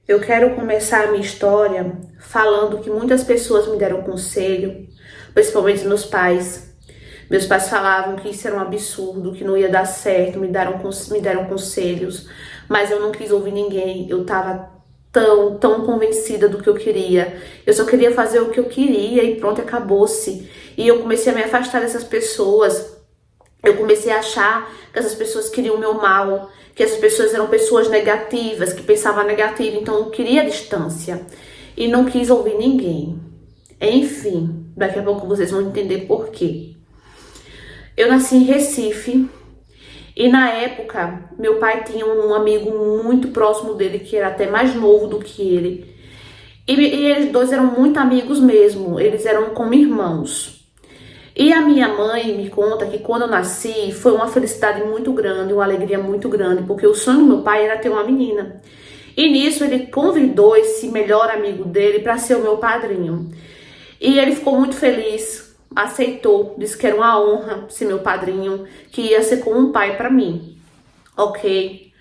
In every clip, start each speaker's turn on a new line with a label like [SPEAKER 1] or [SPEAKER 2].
[SPEAKER 1] Eu quero começar a minha história falando que muitas pessoas me deram conselho, principalmente meus pais. Meus pais falavam que isso era um absurdo, que não ia dar certo, me deram conselhos, mas eu não quis ouvir ninguém. Eu tava tão convencida do que eu queria. Eu só queria fazer o que eu queria e pronto, acabou-se. E eu comecei a me afastar dessas pessoas. Eu comecei a achar que essas pessoas queriam o meu mal, que essas pessoas eram pessoas negativas, que pensavam negativo, então eu queria distância e não quis ouvir ninguém. Enfim, daqui a pouco vocês vão entender por quê. Eu nasci em Recife e na época meu pai tinha um amigo muito próximo dele que era até mais novo do que ele. E eles dois eram muito amigos mesmo, eles eram como irmãos. E a minha mãe me conta que quando eu nasci foi uma felicidade muito grande, uma alegria muito grande, porque o sonho do meu pai era ter uma menina. E nisso ele convidou esse melhor amigo dele para ser o meu padrinho. E ele ficou muito feliz, aceitou, disse que era uma honra ser meu padrinho, que ia ser como um pai para mim. Ok.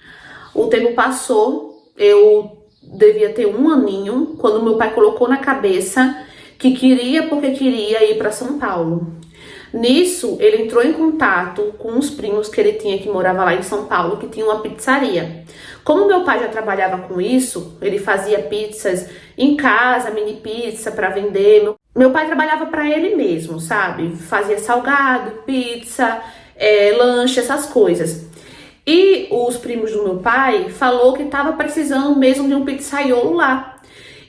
[SPEAKER 1] O tempo passou, eu devia ter um aninho, quando meu pai colocou na cabeça que queria porque queria ir para São Paulo. Nisso, ele entrou em contato com uns primos que ele tinha que morava lá em São Paulo, que tinha uma pizzaria. Como meu pai já trabalhava com isso, ele fazia pizzas em casa, mini pizza para vender. Meu pai trabalhava para ele mesmo, sabe? Fazia salgado, pizza, lanche, essas coisas. E os primos do meu pai falou que estava precisando mesmo de um pizzaiolo lá.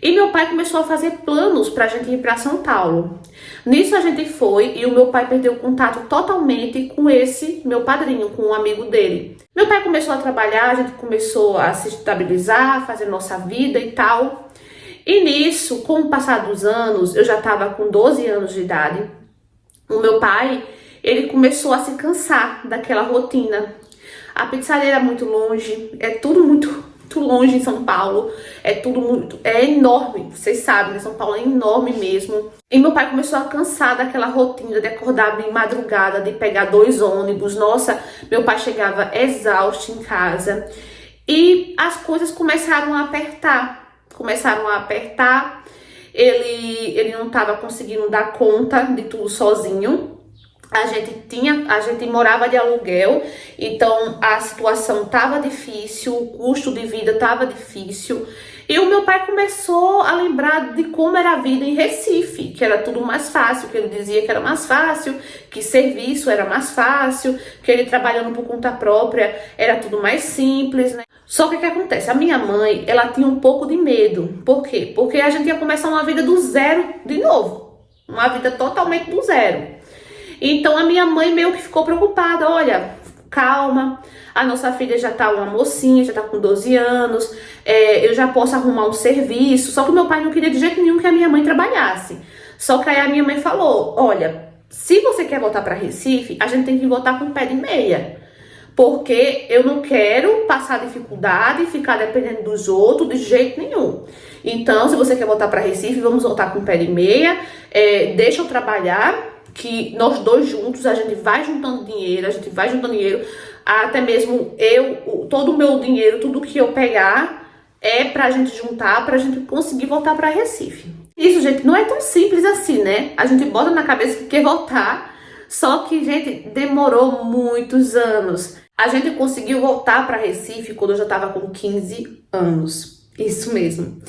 [SPEAKER 1] E meu pai começou a fazer planos pra gente ir pra São Paulo. Nisso a gente foi e o meu pai perdeu o contato totalmente com esse meu padrinho, com um amigo dele. Meu pai começou a trabalhar, a gente começou a se estabilizar, fazer nossa vida e tal. E nisso, com o passar dos anos, eu já estava com 12 anos de idade. O meu pai, ele começou a se cansar daquela rotina. A pizzaria era muito longe, é tudo muito longe em São Paulo, é enorme, vocês sabem, né? São Paulo é enorme mesmo. E meu pai começou a cansar daquela rotina de acordar de madrugada, de pegar 2 ônibus. Nossa, meu pai chegava exausto em casa. E as coisas começaram a apertar. Ele não estava conseguindo dar conta de tudo sozinho. A gente morava de aluguel, então a situação estava difícil, o custo de vida estava difícil. E o meu pai começou a lembrar de como era a vida em Recife, que era tudo mais fácil, que ele dizia que era mais fácil, que serviço era mais fácil, que ele trabalhando por conta própria era tudo mais simples, né? Só que o que acontece? A minha mãe, ela tinha um pouco de medo. Por quê? Porque a gente ia começar uma vida do zero de novo, uma vida totalmente do zero. Então a minha mãe meio que ficou preocupada, olha, calma, a nossa filha já tá uma mocinha, já tá com 12 anos, eu já posso arrumar um serviço. Só que o meu pai não queria de jeito nenhum que a minha mãe trabalhasse. Só que aí a minha mãe falou, olha, se você quer voltar para Recife, a gente tem que voltar com o pé de meia. Porque eu não quero passar dificuldade e ficar dependendo dos outros de jeito nenhum. Então, se você quer voltar para Recife, vamos voltar com o pé de meia, deixa eu trabalhar, que nós dois juntos, a gente vai juntando dinheiro, até mesmo todo o meu dinheiro, tudo que eu pegar é pra gente juntar, pra gente conseguir voltar pra Recife. Isso, gente, não é tão simples assim, né? A gente bota na cabeça que quer voltar, só que, gente, demorou muitos anos. A gente conseguiu voltar pra Recife quando eu já tava com 15 anos, isso mesmo.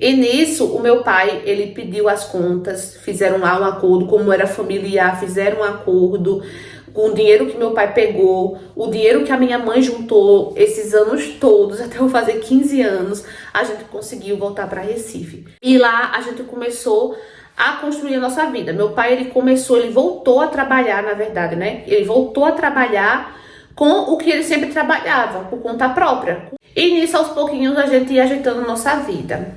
[SPEAKER 1] E nisso, o meu pai, ele pediu as contas, fizeram lá um acordo, como era familiar, fizeram um acordo com o dinheiro que meu pai pegou, o dinheiro que a minha mãe juntou esses anos todos, até eu fazer 15 anos, a gente conseguiu voltar para Recife. E lá a gente começou a construir a nossa vida. Meu pai, ele voltou a trabalhar, na verdade, né? Ele voltou a trabalhar com o que ele sempre trabalhava, por conta própria. E nisso, aos pouquinhos, a gente ia ajeitando a nossa vida.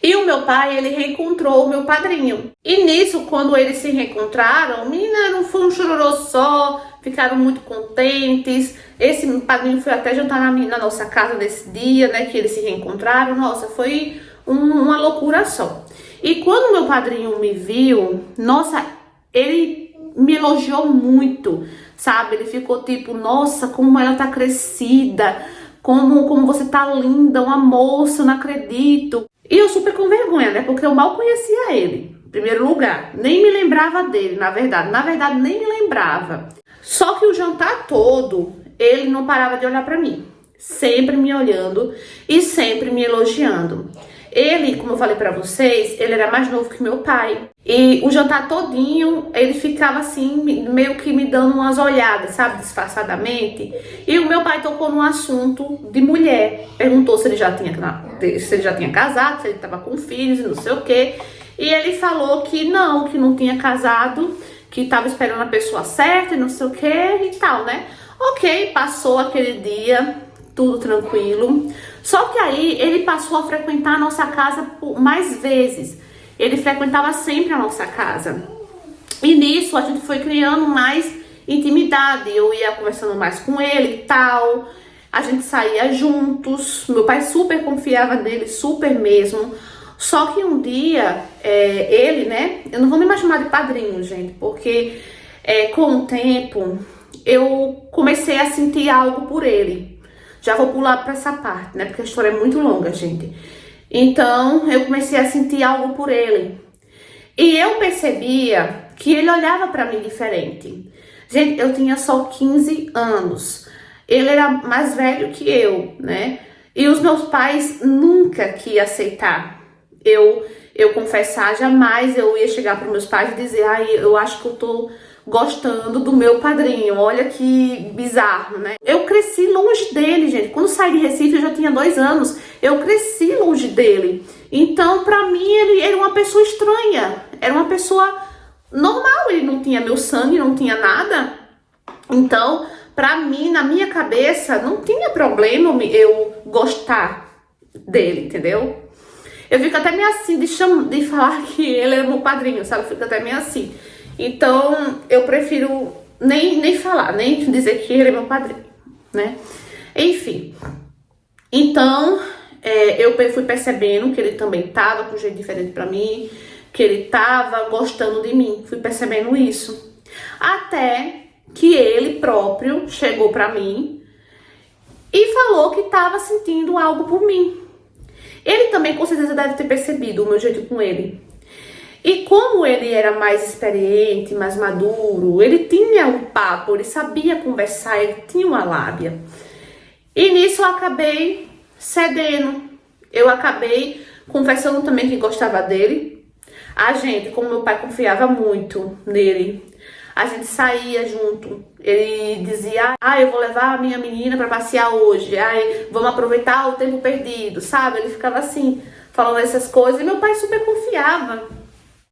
[SPEAKER 1] E o meu pai, ele reencontrou o meu padrinho. E nisso, quando eles se reencontraram, menina, não foi um chororô só, ficaram muito contentes. Esse padrinho foi até jantar na nossa casa nesse dia, né, que eles se reencontraram. Nossa, foi uma loucura só. E quando meu padrinho me viu, nossa, ele me elogiou muito, sabe? Ele ficou tipo, nossa, como ela tá crescida, como você tá linda, uma moça, eu não acredito. E eu super com vergonha, né? Porque eu mal conhecia ele, em primeiro lugar. Nem me lembrava dele, na verdade. Na verdade, nem me lembrava. Só que o jantar todo, ele não parava de olhar pra mim. Sempre me olhando e sempre me elogiando. Ele, como eu falei pra vocês, ele era mais novo que meu pai. E o jantar todinho, ele ficava assim, meio que me dando umas olhadas, sabe, disfarçadamente. E o meu pai tocou num assunto de mulher. Perguntou se ele já tinha casado, se ele tava com filhos e não sei o quê. E ele falou que não tinha casado, que tava esperando a pessoa certa e não sei o quê e tal, né? Ok, passou aquele dia, tudo tranquilo. Só que aí ele passou a frequentar a nossa casa por mais vezes. Ele frequentava sempre a nossa casa. E nisso a gente foi criando mais intimidade. Eu ia conversando mais com ele e tal. A gente saía juntos. Meu pai super confiava nele, super mesmo. Só que um dia, ele, né? Eu não vou nem mais chamar de padrinho, gente. Porque com o tempo eu comecei a sentir algo por ele. Já vou pular pra essa parte, né? Porque a história é muito longa, gente. Então, eu comecei a sentir algo por ele. E eu percebia que ele olhava pra mim diferente. Gente, eu tinha só 15 anos. Ele era mais velho que eu, né? E os meus pais nunca que iam aceitar eu confessar. Jamais eu ia chegar para meus pais e dizer, ai, eu acho que eu tô gostando do meu padrinho, olha que bizarro, né? Eu cresci longe dele, gente. Quando saí de Recife, eu já tinha 2 anos. Eu cresci longe dele. Então, pra mim, ele era uma pessoa estranha. Era uma pessoa normal. Ele não tinha meu sangue, não tinha nada. Então, pra mim, na minha cabeça, não tinha problema eu gostar dele, entendeu? Eu fico até meio assim de falar que ele é meu padrinho, sabe? Eu fico até meio assim. Então, eu prefiro nem falar, nem dizer que ele é meu padrinho, né? Enfim. Então, eu fui percebendo que ele também tava com um jeito diferente pra mim, que ele tava gostando de mim. Fui percebendo isso. Até que ele próprio chegou pra mim e falou que tava sentindo algo por mim. Ele também, com certeza, deve ter percebido o meu jeito com ele. E como ele era mais experiente, mais maduro, ele tinha um papo, ele sabia conversar, ele tinha uma lábia. E nisso eu acabei cedendo. Eu acabei confessando também que gostava dele. A gente, como meu pai confiava muito nele, a gente saía junto. Ele dizia, eu vou levar a minha menina para passear hoje. Vamos aproveitar o tempo perdido, sabe? Ele ficava assim, falando essas coisas. E meu pai super confiava.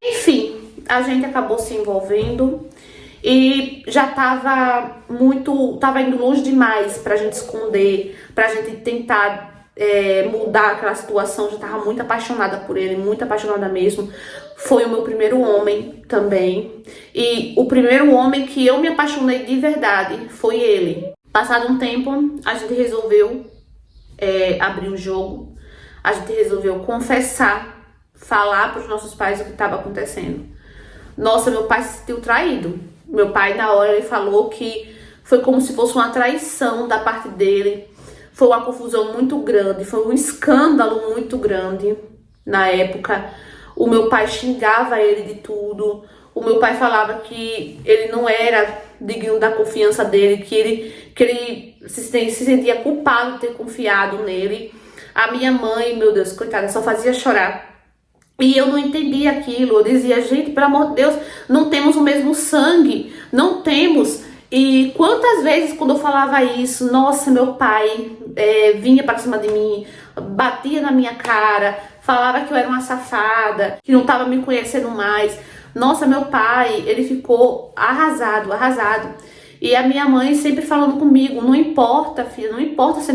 [SPEAKER 1] Enfim, a gente acabou se envolvendo e já tava indo longe demais pra gente esconder, pra gente tentar mudar aquela situação. Já tava muito apaixonada por ele, muito apaixonada mesmo. Foi o meu primeiro homem também. E o primeiro homem que eu me apaixonei de verdade foi ele. Passado um tempo, a gente resolveu abrir o jogo. A gente resolveu confessar, falar para os nossos pais o que estava acontecendo. Nossa, meu pai se sentiu traído. Meu pai, na hora, ele falou que foi como se fosse uma traição da parte dele. Foi uma confusão muito grande, foi um escândalo muito grande na época. O meu pai xingava ele de tudo. O meu pai falava que ele não era digno da confiança dele, que ele se sentia culpado de ter confiado nele. A minha mãe, meu Deus, coitada, só fazia chorar. E eu não entendia aquilo. Eu dizia, gente, pelo amor de Deus, não temos o mesmo sangue, não temos. E quantas vezes quando eu falava isso, nossa, meu pai vinha para cima de mim, batia na minha cara, falava que eu era uma safada, que não estava me conhecendo mais. Nossa, meu pai, ele ficou arrasado. E a minha mãe sempre falando comigo, não importa, filha, não importa se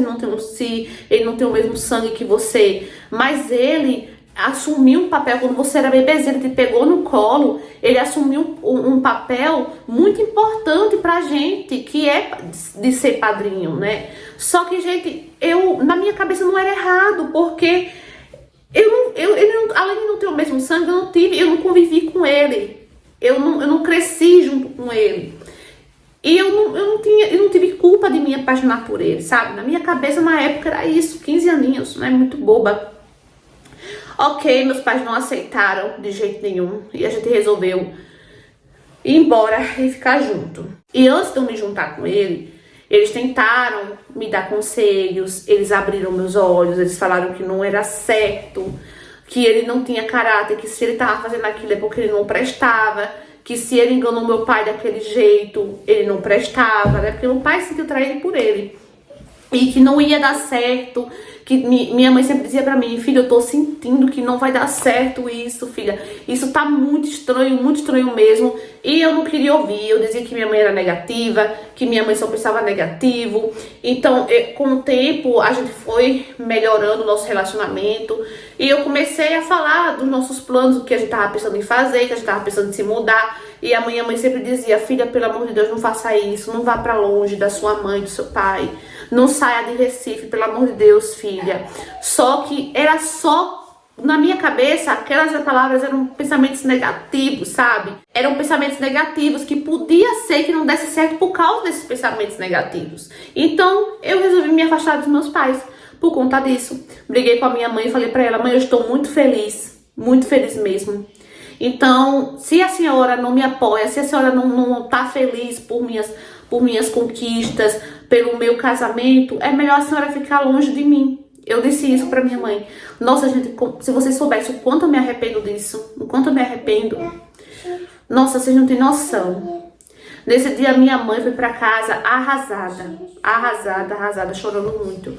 [SPEAKER 1] ele não tem o mesmo sangue que você, mas ele assumiu um papel. Quando você era bebezinho, ele te pegou no colo, ele assumiu um papel muito importante pra gente, que é de ser padrinho, né? Só que, gente, na minha cabeça não era errado, porque além de não ter o mesmo sangue, eu não convivi com ele, eu não cresci junto com ele. E eu não tive culpa de me apaixonar por ele, sabe? Na minha cabeça, na época, era isso, 15 aninhos, né? Muito boba. Ok, meus pais não aceitaram de jeito nenhum. E a gente resolveu ir embora e ficar junto. E antes de eu me juntar com ele, eles tentaram me dar conselhos, eles abriram meus olhos, eles falaram que não era certo, que ele não tinha caráter, que se ele tava fazendo aquilo é porque ele não prestava, que se ele enganou meu pai daquele jeito, ele não prestava, né? Porque meu pai se sentiu traído por ele. E que não ia dar certo, que minha mãe sempre dizia pra mim, filha, eu tô sentindo que não vai dar certo isso, filha. Isso tá muito estranho mesmo. E eu não queria ouvir, eu dizia que minha mãe era negativa, que minha mãe só pensava negativo. Então, com o tempo, a gente foi melhorando o nosso relacionamento. E eu comecei a falar dos nossos planos, do que a gente tava pensando em fazer, que a gente tava pensando em se mudar. E a minha mãe sempre dizia, filha, pelo amor de Deus, não faça isso, não vá pra longe da sua mãe, do seu pai. Não saia de Recife, pelo amor de Deus, filha. Só que era só, na minha cabeça, aquelas palavras eram pensamentos negativos, sabe? Eram pensamentos negativos que podia ser que não desse certo por causa desses pensamentos negativos. Então, eu resolvi me afastar dos meus pais por conta disso. Briguei com a minha mãe e falei pra ela, mãe, eu estou muito feliz mesmo. Então, se a senhora não me apoia, se a senhora não tá feliz por minhas conquistas, pelo meu casamento, é melhor a senhora ficar longe de mim. Eu disse isso pra minha mãe. Nossa, gente, se vocês soubessem o quanto eu me arrependo disso, o quanto eu me arrependo. Nossa, vocês não têm noção. Nesse dia, minha mãe foi pra casa arrasada, chorando muito.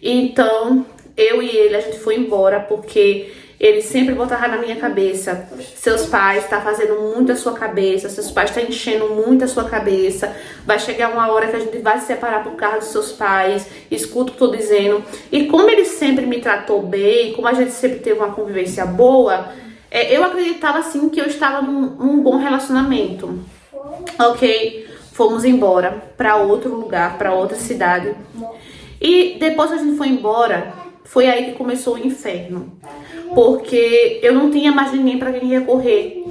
[SPEAKER 1] Então, eu e ele, a gente foi embora, porque ele sempre botava na minha cabeça, seus pais estão fazendo muito a sua cabeça, seus pais estão enchendo muito a sua cabeça, vai chegar uma hora que a gente vai se separar por causa dos seus pais, escuta o que eu tô dizendo. E como ele sempre me tratou bem, como a gente sempre teve uma convivência boa, eu acreditava assim que eu estava num bom relacionamento. Ok, fomos embora para outro lugar, para outra cidade. E depois que a gente foi embora, foi aí que começou o inferno. Porque eu não tinha mais ninguém para quem recorrer.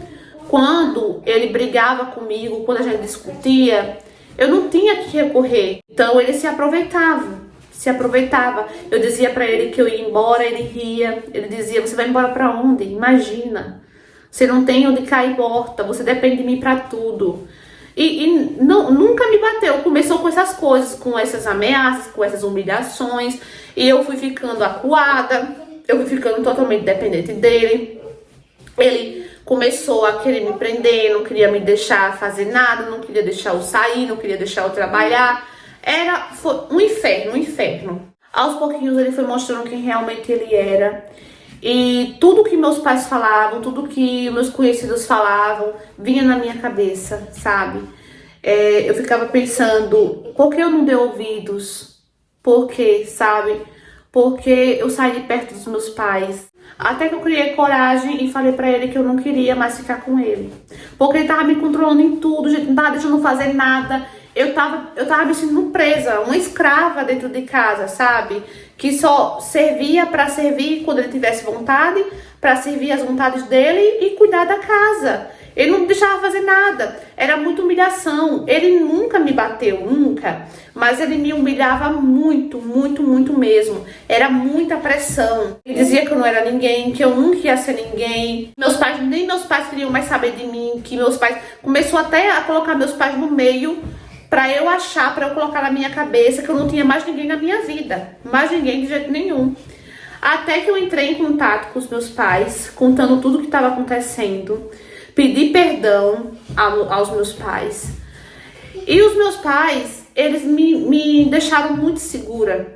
[SPEAKER 1] Quando ele brigava comigo, quando a gente discutia, eu não tinha que recorrer. Então ele se aproveitava. Eu dizia para ele que eu ia embora, ele ria. Ele dizia, você vai embora para onde? Imagina. Você não tem onde cair morta, você depende de mim para tudo. E nunca me bateu. Começou com essas coisas, com essas ameaças, com essas humilhações. E eu fui ficando acuada. Eu fui ficando totalmente dependente dele. Ele começou a querer me prender, não queria me deixar fazer nada, não queria deixar eu sair, não queria deixar eu trabalhar. Foi um inferno. Aos pouquinhos ele foi mostrando quem realmente ele era. E tudo que meus pais falavam, tudo que meus conhecidos falavam, vinha na minha cabeça, sabe? Eu ficava pensando, por que eu não dei ouvidos? Por quê, sabe? Porque eu saí de perto dos meus pais. Até que eu criei coragem e falei pra ele que eu não queria mais ficar com ele. Porque ele tava me controlando em tudo, gente, não tava deixando eu fazer nada. Eu tava me sentindo presa, uma escrava dentro de casa, sabe? Que só servia pra servir quando ele tivesse vontade, pra servir as vontades dele e cuidar da casa. Ele não deixava fazer nada, era muita humilhação. Ele nunca me bateu, nunca. Mas ele me humilhava muito mesmo. Era muita pressão. Ele dizia que eu não era ninguém, que eu nunca ia ser ninguém. Nem meus pais queriam mais saber de mim. Que meus pais... Começou até a colocar meus pais no meio pra eu achar, pra eu colocar na minha cabeça que eu não tinha mais ninguém na minha vida. Mais ninguém de jeito nenhum. Até que eu entrei em contato com os meus pais, contando tudo o que estava acontecendo. Pedi perdão aos meus pais. E os meus pais, eles me deixaram muito segura,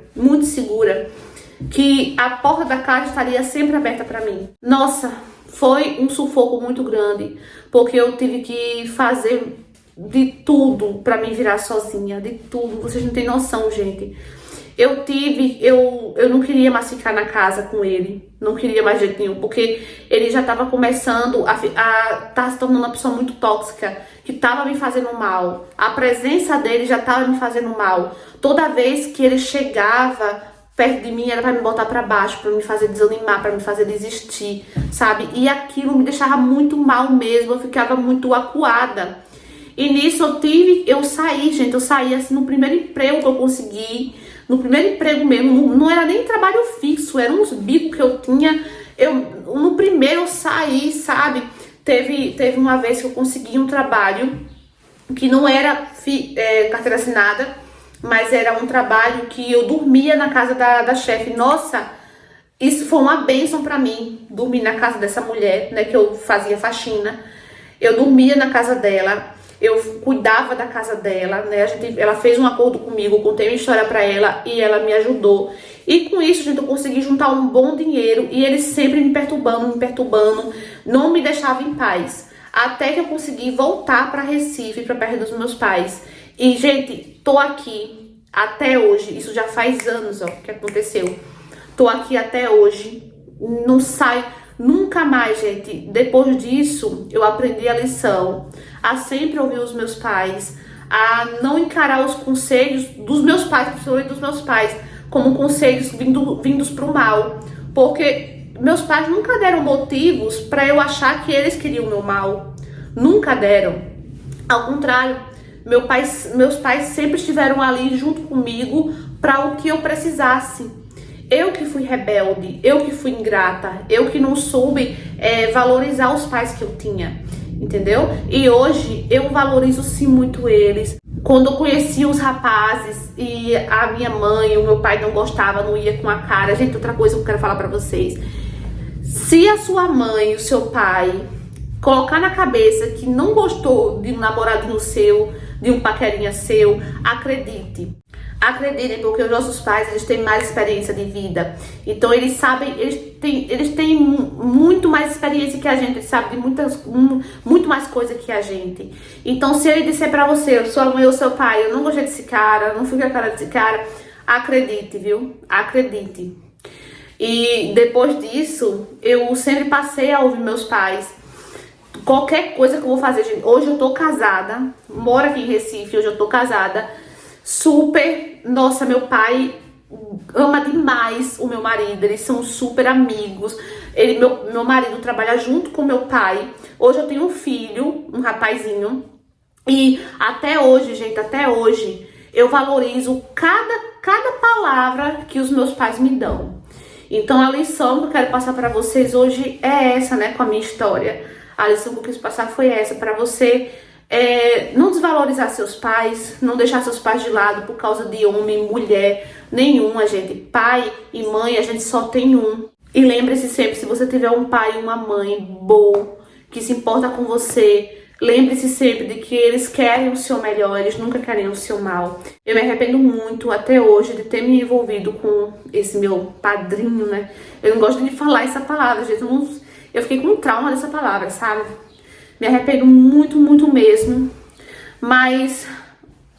[SPEAKER 1] que a porta da casa estaria sempre aberta para mim. Nossa, foi um sufoco muito grande, porque eu tive que fazer de tudo para me virar sozinha, de tudo. Vocês não têm noção, gente. Eu não queria mais ficar na casa com ele, não queria mais de jeito nenhum, porque ele já estava começando a tá se tornando uma pessoa muito tóxica, que estava me fazendo mal. A presença dele já estava me fazendo mal. Toda vez que ele chegava perto de mim, era para me botar para baixo, para me fazer desanimar, para me fazer desistir, sabe? E aquilo me deixava muito mal mesmo, eu ficava muito acuada. E nisso eu saí, gente, eu saí assim no primeiro emprego que eu consegui, no primeiro emprego mesmo, não era nem trabalho fixo, eram uns bicos que eu tinha, no primeiro eu saí, sabe? Teve uma vez que eu consegui um trabalho que não era carteira assinada, mas era um trabalho que eu dormia na casa da chefe. Nossa, isso foi uma bênção pra mim, dormir na casa dessa mulher, né, que eu fazia faxina. Eu dormia na casa dela, eu cuidava da casa dela, né, ela fez um acordo comigo, eu contei uma história pra ela e ela me ajudou. E com isso, gente, eu consegui juntar um bom dinheiro e eles sempre me perturbando, não me deixavam em paz. Até que eu consegui voltar pra Recife, pra perto dos meus pais. E, gente, tô aqui até hoje, isso já faz anos, ó, que aconteceu. Tô aqui até hoje, não sai nunca mais, gente. Depois disso, eu aprendi a lição, a sempre ouvir os meus pais, a não encarar os conselhos dos meus pais, principalmente dos meus pais, como conselhos vindos pro mal. Porque meus pais nunca deram motivos para eu achar que eles queriam o meu mal. Nunca deram. Ao contrário, meus pais sempre estiveram ali junto comigo para o que eu precisasse. Eu que fui rebelde, eu que fui ingrata, eu que não soube valorizar os pais que eu tinha, entendeu? E hoje eu valorizo sim muito eles. Quando eu conheci os rapazes e a minha mãe e o meu pai não gostava, não ia com a cara. Gente, outra coisa que eu quero falar pra vocês. Se a sua mãe e o seu pai colocar na cabeça que não gostou de um namoradinho seu, de um paquerinha seu, acredite. Acreditem, porque os nossos pais, eles têm mais experiência de vida. Então, eles sabem, eles têm muito mais experiência que a gente. Eles sabem de muito mais coisa que a gente. Então, se ele disser pra você, sua mãe ou seu pai, eu não gostei desse cara, não fui com a cara desse cara, acredite, viu? Acredite. E depois disso, eu sempre passei a ouvir meus pais. Qualquer coisa que eu vou fazer, gente. Hoje eu tô casada, moro aqui em Recife, hoje eu tô casada. Super, nossa, meu pai ama demais o meu marido, eles são super amigos. Meu marido trabalha junto com meu pai. Hoje eu tenho um filho, um rapazinho. E até hoje, gente, até hoje, eu valorizo cada palavra que os meus pais me dão. Então a lição que eu quero passar para vocês hoje é essa, né, com a minha história. A lição que eu quis passar foi essa, para você não desvalorizar seus pais, não deixar seus pais de lado por causa de homem, mulher, nenhuma, gente. Pai e mãe, a gente só tem um. E lembre-se sempre, se você tiver um pai e uma mãe bom, que se importa com você, lembre-se sempre de que eles querem o seu melhor, eles nunca querem o seu mal. Eu me arrependo muito até hoje de ter me envolvido com esse meu padrinho, né? Eu não gosto de falar essa palavra, gente. Eu fiquei com um trauma dessa palavra, sabe? Me arrependo muito, muito mesmo. Mas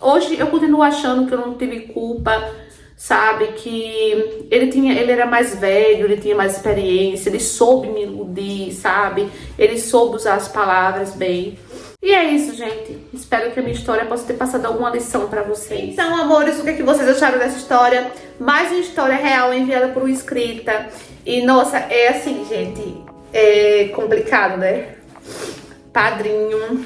[SPEAKER 1] hoje eu continuo achando que eu não tive culpa, sabe? Que ele era mais velho, ele tinha mais experiência, ele soube me iludir, sabe? Ele soube usar as palavras bem. E é isso, gente. Espero que a minha história possa ter passado alguma lição pra vocês. Então, amores, o que, é que vocês acharam dessa história? Mais uma história real enviada por um inscrita. E, nossa, é assim, gente, é complicado, né? Padrinho.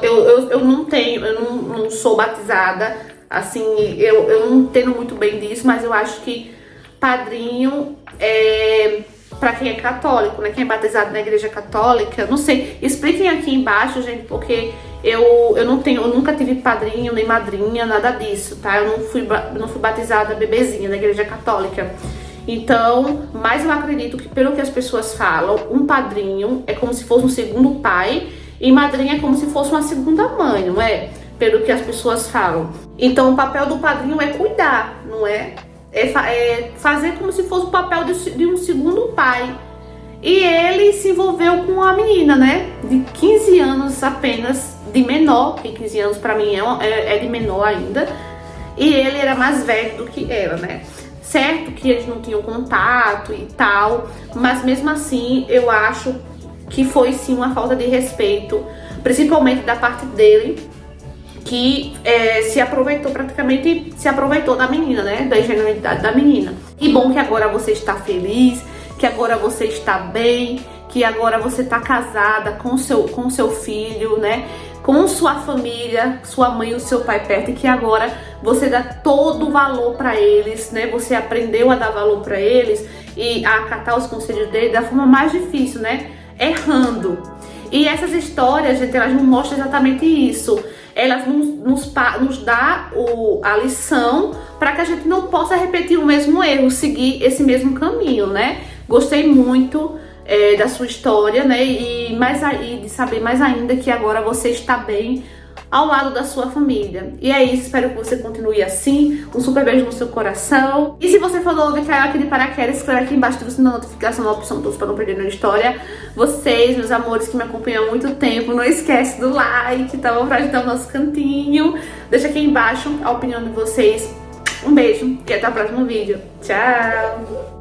[SPEAKER 1] Eu não sou batizada, assim, eu não entendo muito bem disso, mas eu acho que padrinho é pra quem é católico, né? Quem é batizado na igreja católica, não sei. Expliquem aqui embaixo, gente, porque eu nunca tive padrinho nem madrinha, nada disso, tá? Eu não fui batizada bebezinha na igreja católica. Então, mas eu acredito que, pelo que as pessoas falam, um padrinho é como se fosse um segundo pai e madrinha é como se fosse uma segunda mãe, não é? Pelo que as pessoas falam. Então, o papel do padrinho é cuidar, não é? É fazer como se fosse o papel de um segundo pai. E ele se envolveu com a menina, né? De 15 anos apenas, de menor, que 15 anos pra mim é de menor ainda. E ele era mais velho do que ela, né? Certo que eles não tinham contato e tal, mas mesmo assim eu acho que foi sim uma falta de respeito, principalmente da parte dele, que se aproveitou da menina, né? Da ingenuidade da menina. E bom que agora você está feliz, que agora você está bem, que agora você está casada com seu filho, né? com sua família, sua mãe e o seu pai perto, e que agora você dá todo o valor para eles, né? Você aprendeu a dar valor para eles e a acatar os conselhos deles da forma mais difícil, né? Errando. E essas histórias, gente, elas não mostram exatamente isso. Elas nos dão a lição para que a gente não possa repetir o mesmo erro, seguir esse mesmo caminho, né? Gostei muito da sua história, né? E de saber mais ainda que agora você está bem ao lado da sua família. E é isso, espero que você continue assim. Um super beijo no seu coração. E se você for novo e caiu aqui de paraquedas, escreve aqui embaixo do sininho da notificação, na opção todos para não perder nenhuma história. Vocês, meus amores que me acompanham há muito tempo, não esquece do like, tá bom? Pra ajudar o nosso cantinho. Deixa aqui embaixo a opinião de vocês. Um beijo e até o próximo vídeo. Tchau!